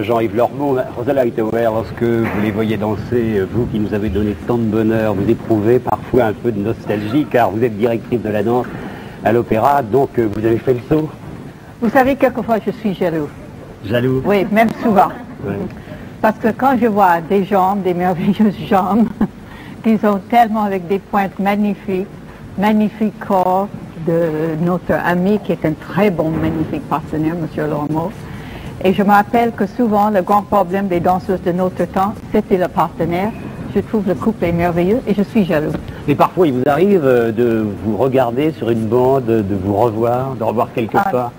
Jean-Yves Lormeau, Rosella Hightower, lorsque vous les voyez danser, vous qui nous avez donné tant de bonheur, vous éprouvez parfois un peu de nostalgie, car vous êtes directrice de la danse à l'opéra, donc vous avez fait le saut. Vous savez, quelquefois je suis jaloux. Jaloux? Oui, même souvent. Oui. Parce que quand je vois des jambes, des merveilleuses jambes, qu'ils ont tellement avec des pointes magnifiques, magnifique corps de notre ami qui est un très bon, magnifique partenaire, M. Lormeau. Et je me rappelle que souvent, le grand problème des danseuses de notre temps, c'était le partenaire. Je trouve le couple est merveilleux et je suis jaloux. Mais parfois, il vous arrive de vous regarder sur une bande, de vous revoir, de revoir quelque part.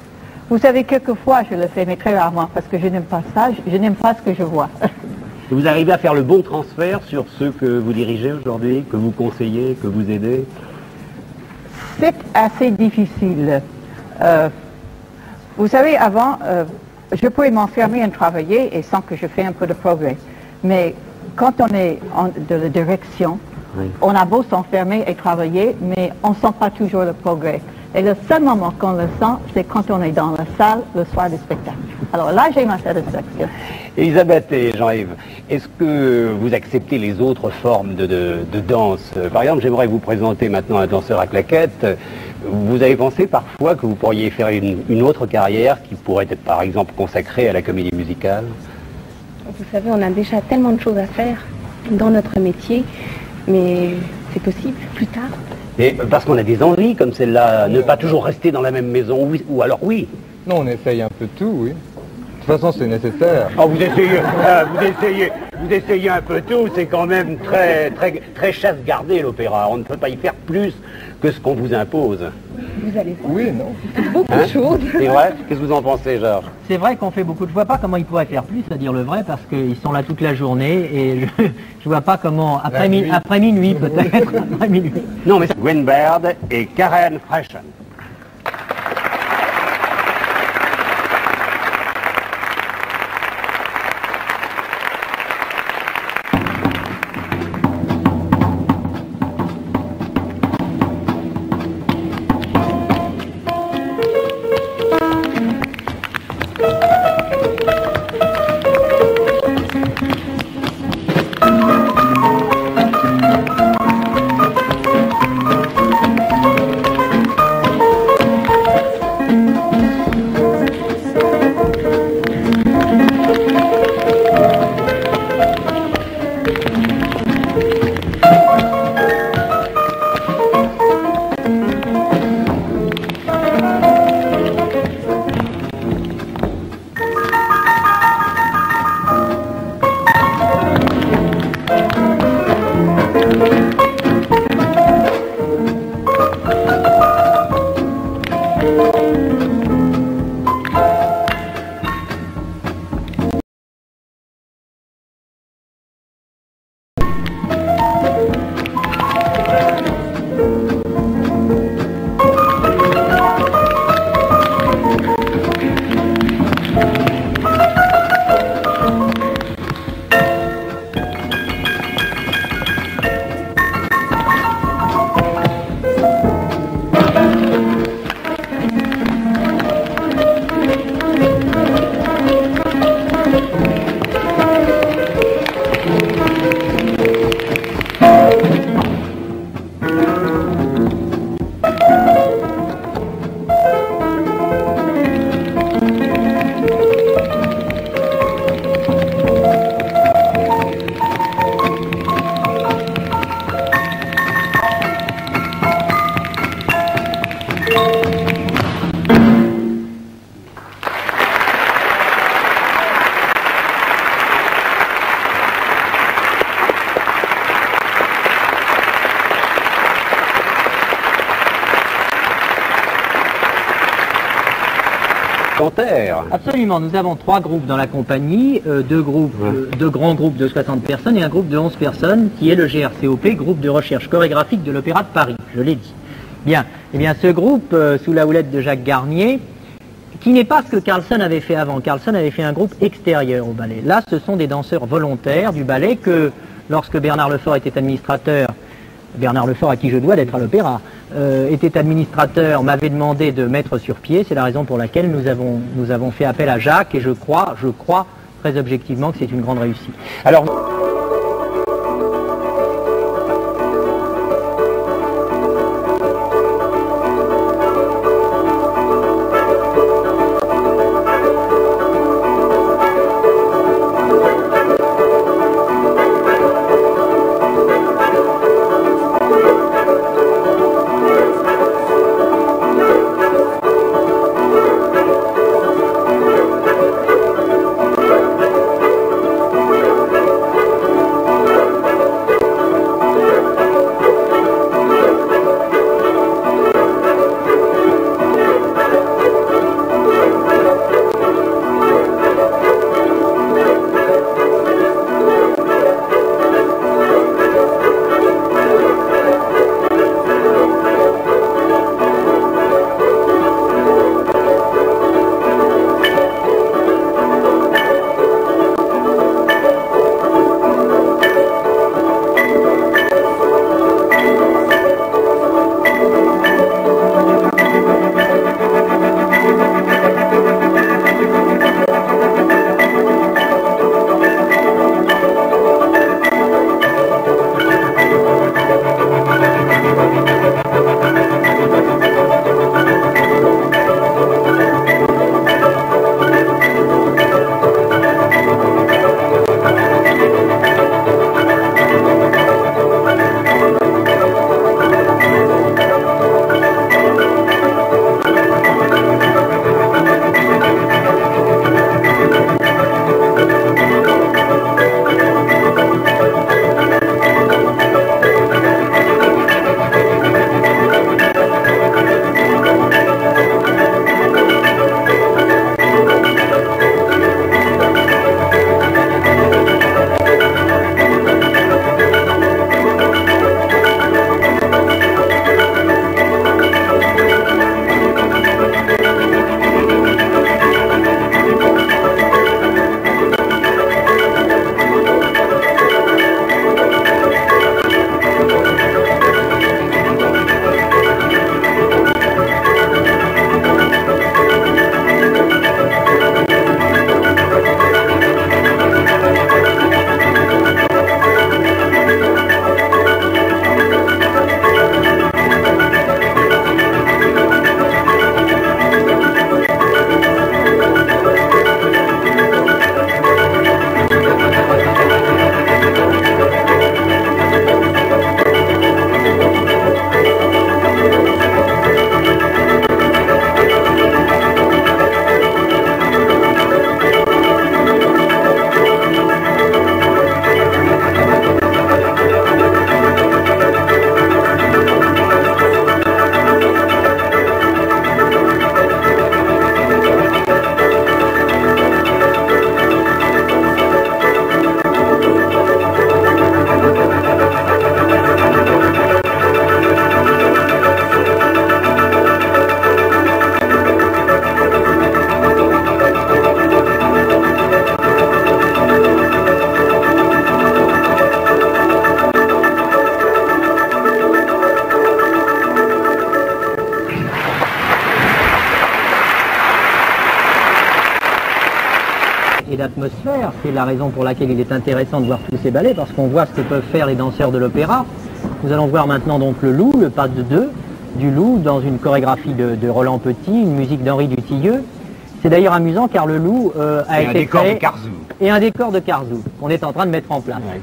Vous savez, quelquefois, je le fais, mais très rarement, parce que je n'aime pas ça, je n'aime pas ce que je vois. Et vous arrivez à faire le bon transfert sur ceux que vous dirigez aujourd'hui, que vous conseillez, que vous aidez? C'est assez difficile. Vous savez, avant, je pouvais m'enfermer et travailler et sans que je fasse un peu de progrès. Mais quand on est de la direction, oui, on a beau s'enfermer et travailler, mais on ne sent pas toujours le progrès. Et le seul moment qu'on le sent, c'est quand on est dans la salle le soir du spectacle. Alors là, j'ai ma satisfaction. Elisabeth et Jean-Yves, est-ce que vous acceptez les autres formes de danse? Par exemple, j'aimerais vous présenter maintenant un danseur à claquettes. Vous avez pensé parfois que vous pourriez faire une autre carrière qui pourrait être par exemple consacrée à la comédie musicale? Vous savez, on a déjà tellement de choses à faire dans notre métier, mais c'est possible plus tard. Mais parce qu'on a des envies comme celle-là, ne pas toujours rester dans la même maison, ou alors oui. Non, on essaye un peu de tout, oui. De toute façon, c'est nécessaire. Oh, vous essayez un peu tout, c'est quand même très chasse gardée l'opéra. On ne peut pas y faire plus que ce qu'on vous impose. Vous allez voir. Oui, non. Beaucoup de choses. C'est vrai? Qu'est-ce que vous en pensez, Georges? C'est vrai qu'on fait beaucoup. Je vois pas comment ils pourraient faire plus, à dire le vrai, parce qu'ils sont là toute la journée et je vois pas comment, après minuit peut-être, après minuit. Non, mais c'est Gwen Baird et Karen Freshen. Absolument, nous avons 3 groupes dans la compagnie, 2 grands groupes de 60 personnes et un groupe de 11 personnes qui est le GRCOP, groupe de recherche chorégraphique de l'Opéra de Paris, je l'ai dit. Bien, eh bien ce groupe, sous la houlette de Jacques Garnier, qui n'est pas ce que Carlson avait fait avant. Carlson avait fait un groupe extérieur au ballet. Là, ce sont des danseurs volontaires du ballet que, lorsque Bernard Lefort était administrateur, Bernard Lefort, à qui je dois d'être à l'opéra, était administrateur, m'avait demandé de mettre sur pied. C'est la raison pour laquelle nous avons fait appel à Jacques et je crois très objectivement que c'est une grande réussite. Alors, et d'atmosphère. C'est la raison pour laquelle il est intéressant de voir tous ces ballets, parce qu'on voit ce que peuvent faire les danseurs de l'opéra. Nous allons voir maintenant donc le Loup, le pas de deux du Loup, dans une chorégraphie de Roland Petit, une musique d'Henri Dutilleux. C'est d'ailleurs amusant car le Loup a été créé... Et un décor de Carzou. Et un décor de Carzou, qu'on est en train de mettre en place. Ouais.